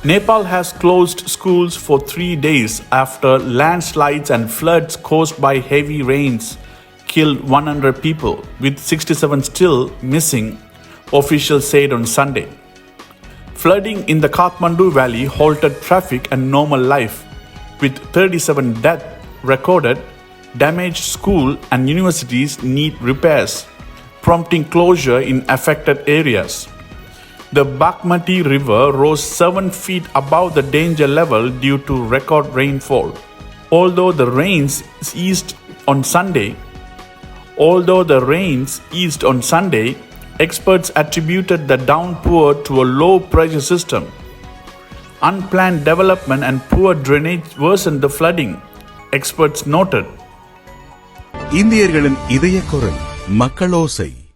Nepal has closed schools for 3 days after landslides and floods caused by heavy rains killed 100 people, with 67 still missing, officials said on Sunday. Flooding in the Kathmandu Valley halted traffic and normal life, with 37 deaths recorded. Damaged schools and universities need repairs, prompting closure in affected areas. The Bagmati River rose 7 feet above the danger level due to record rainfall. Although the rains eased on Sunday, experts attributed the downpour to a low-pressure system. Unplanned development and poor drainage worsened the flooding, experts noted. இந்தியர்களின் இதய குரல் மக்களோசை.